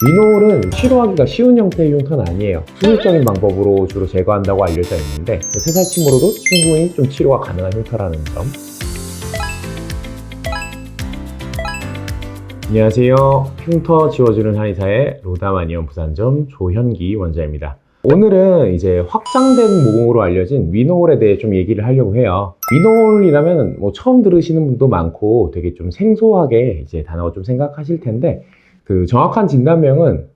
위노홀은 치료하기가 쉬운 형태의 흉터는 아니에요. 수술적인 방법으로 주로 제거한다고 알려져 있는데 새살침으로도 충분히 좀 치료가 가능한 흉터라는 점. 안녕하세요. 흉터 지워주는 한의사의 로다마니언 부산점 조현기 원장입니다. 오늘은 이제 확장된 모공으로 알려진 위노홀에 대해 좀 얘기를 하려고 해요. 위노홀이라면 처음 들으시는 분도 많고 되게 좀 생소하게 이제 단어가 좀 생각하실 텐데 그 정확한 진단명은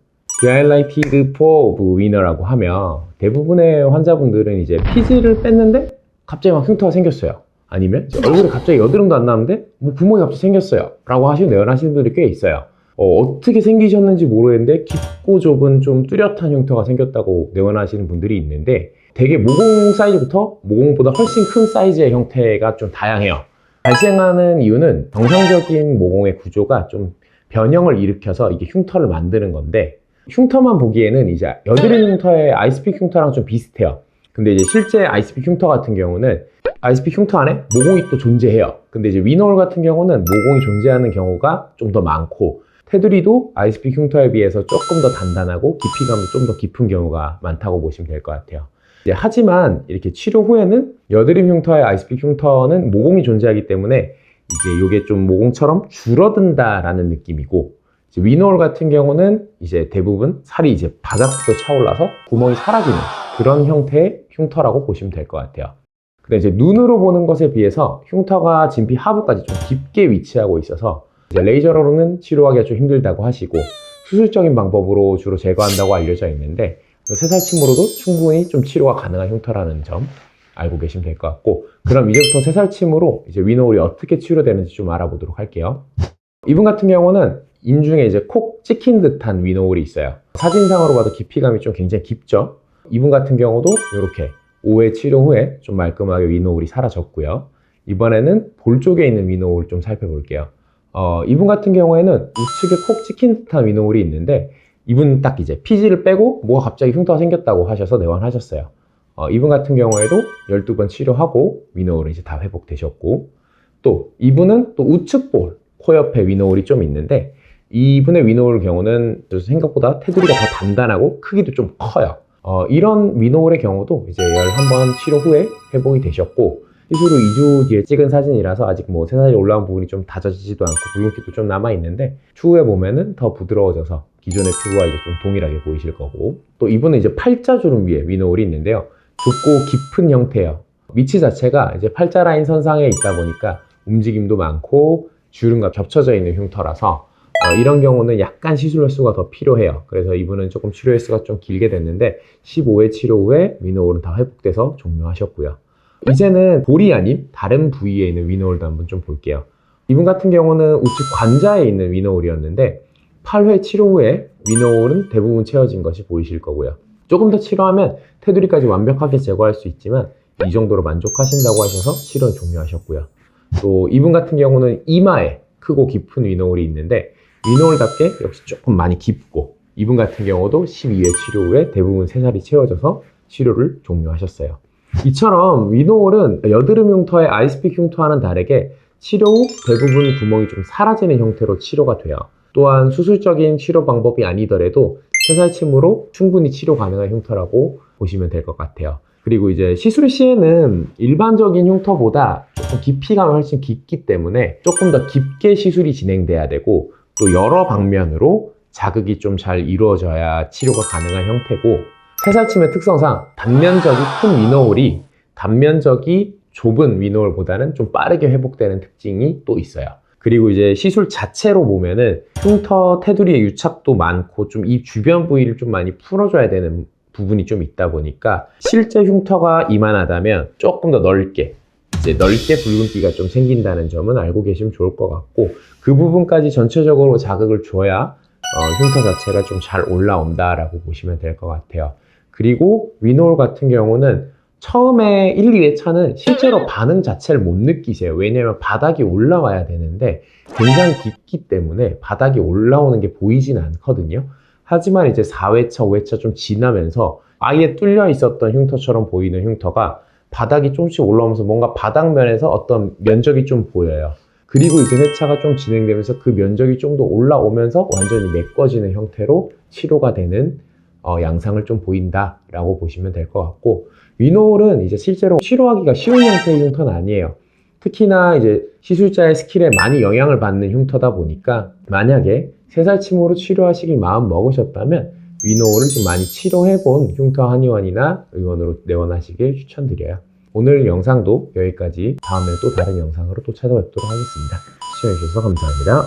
Dilated Pore of Wiener라고 하며 대부분의 환자분들은 이제 피지를 뺐는데 갑자기 막 흉터가 생겼어요. 아니면 얼굴에 갑자기 여드름도 안 나는데 구멍이 갑자기 생겼어요 라고 내원하시는 분들이 꽤 있어요. 어떻게 생기셨는지 모르겠는데 깊고 좁은 좀 뚜렷한 흉터가 생겼다고 내원하시는 분들이 있는데 되게 모공 사이즈부터 모공보다 훨씬 큰 사이즈의 형태가 좀 다양해요. 발생하는 이유는 정상적인 모공의 구조가 좀 변형을 일으켜서 이게 흉터를 만드는 건데 흉터만 보기에는 이제 여드름 흉터의 아이스픽 흉터랑 좀 비슷해요. 근데 이제 실제 아이스픽 흉터 같은 경우는 아이스픽 흉터 안에 모공이 또 존재해요. 근데 이제 위노홀 같은 경우는 모공이 존재하는 경우가 좀 더 많고 테두리도 아이스픽 흉터에 비해서 조금 더 단단하고 깊이감도 좀 더 깊은 경우가 많다고 보시면 될 것 같아요. 하지만 이렇게 치료 후에는 여드름 흉터의 아이스픽 흉터는 모공이 존재하기 때문에 이제 이게 좀 모공처럼 줄어든다라는 느낌이고 위노홀 같은 경우는 이제 대부분 살이 이제 바닥부터 차올라서 구멍이 사라지는 그런 형태의 흉터라고 보시면 될 것 같아요. 근데 이제 눈으로 보는 것에 비해서 흉터가 진피 하부까지 좀 깊게 위치하고 있어서 이제 레이저로는 치료하기가 좀 힘들다고 하시고 수술적인 방법으로 주로 제거한다고 알려져 있는데 새살침으로도 충분히 좀 치료가 가능한 흉터라는 점 알고 계시면 될 것 같고, 그럼 이제부터 새살침으로 이제 위노홀이 어떻게 치료되는지 좀 알아보도록 할게요. 이분 같은 경우는 인중에 이제 콕 찍힌 듯한 위노홀이 있어요. 사진상으로 봐도 깊이감이 좀 굉장히 깊죠. 이분 같은 경우도 이렇게 5회 치료 후에 좀 말끔하게 위노홀이 사라졌고요. 이번에는 볼 쪽에 있는 위노홀 좀 살펴볼게요. 이분 같은 경우에는 우측에 콕 찍힌 듯한 위노홀이 있는데 이분 딱 이제 피지를 빼고 뭐가 갑자기 흉터가 생겼다고 하셔서 내원하셨어요. 이분 같은 경우에도 12번 치료하고 위노홀은 이제 다 회복되셨고, 또 이분은 또 우측 볼, 코 옆에 위노홀이 좀 있는데 이분의 위노홀 경우는 생각보다 테두리가 더 단단하고 크기도 좀 커요. 이런 위노홀의 경우도 이제 11번 치료 후에 회복이 되셨고, 시술 후 2주 뒤에 찍은 사진이라서 아직 새살이 올라온 부분이 좀 다져지지도 않고 붉은기도 좀 남아있는데 추후에 보면은 더 부드러워져서 기존의 피부와 이제 좀 동일하게 보이실 거고, 또 이분은 이제 팔자주름 위에 위노홀이 있는데요. 좁고 깊은 형태예요. 위치 자체가 이제 팔자 라인 선상에 있다 보니까 움직임도 많고 주름과 겹쳐져 있는 흉터라서 이런 경우는 약간 시술 횟수가 더 필요해요. 그래서 이분은 조금 치료 횟수가 좀 길게 됐는데 15회 치료 후에 위노홀은 다 회복돼서 종료하셨고요. 이제는 볼이 아닌 다른 부위에 있는 위노홀도 한번 좀 볼게요. 이분 같은 경우는 우측 관자에 있는 위노홀이었는데 8회 치료 후에 위노홀은 대부분 채워진 것이 보이실 거고요. 조금 더 치료하면 테두리까지 완벽하게 제거할 수 있지만 이 정도로 만족하신다고 하셔서 치료는 종료하셨고요. 또 이분 같은 경우는 이마에 크고 깊은 위노홀이 있는데 위노홀답게 역시 조금 많이 깊고, 이분 같은 경우도 12회 치료 후에 대부분 새살이 채워져서 치료를 종료하셨어요. 이처럼 위노홀은 여드름 흉터의 아이스픽 흉터와는 다르게 치료 후 대부분 구멍이 좀 사라지는 형태로 치료가 돼요. 또한 수술적인 치료 방법이 아니더라도 새살침으로 충분히 치료 가능한 흉터라고 보시면 될 것 같아요. 그리고 이제 시술 시에는 일반적인 흉터보다 조금 깊이감이 훨씬 깊기 때문에 조금 더 깊게 시술이 진행돼야 되고, 또 여러 방면으로 자극이 좀 잘 이루어져야 치료가 가능한 형태고, 새살침의 특성상 단면적이 큰 위노홀이 단면적이 좁은 위노홀보다는 좀 빠르게 회복되는 특징이 또 있어요. 그리고 이제 시술 자체로 보면은 흉터 테두리의 유착도 많고 좀 이 주변 부위를 좀 많이 풀어줘야 되는 부분이 좀 있다 보니까 실제 흉터가 이만하다면 조금 더 넓게 붉은기가 좀 생긴다는 점은 알고 계시면 좋을 것 같고, 그 부분까지 전체적으로 자극을 줘야 흉터 자체가 좀 잘 올라온다라고 보시면 될 것 같아요. 그리고 위노홀 같은 경우는 처음에 1, 2회차는 실제로 반응 자체를 못 느끼세요. 왜냐면 바닥이 올라와야 되는데 굉장히 깊기 때문에 바닥이 올라오는 게 보이진 않거든요. 하지만 이제 4회차, 5회차 좀 지나면서 아예 뚫려 있었던 흉터처럼 보이는 흉터가 바닥이 조금씩 올라오면서 뭔가 바닥면에서 어떤 면적이 좀 보여요. 그리고 이제 회차가 좀 진행되면서 그 면적이 좀 더 올라오면서 완전히 메꿔지는 형태로 치료가 되는 양상을 좀 보인다라고 보시면 될 것 같고, 위노홀은 이제 실제로 치료하기가 쉬운 형태의 흉터는 아니에요. 특히나 이제 시술자의 스킬에 많이 영향을 받는 흉터다 보니까 만약에 새살침으로 치료하시길 마음 먹으셨다면 위노홀은 좀 많이 치료해본 흉터 한의원이나 의원으로 내원하시길 추천드려요. 오늘 영상도 여기까지. 다음에 또 다른 영상으로 또 찾아뵙도록 하겠습니다. 시청해주셔서 감사합니다.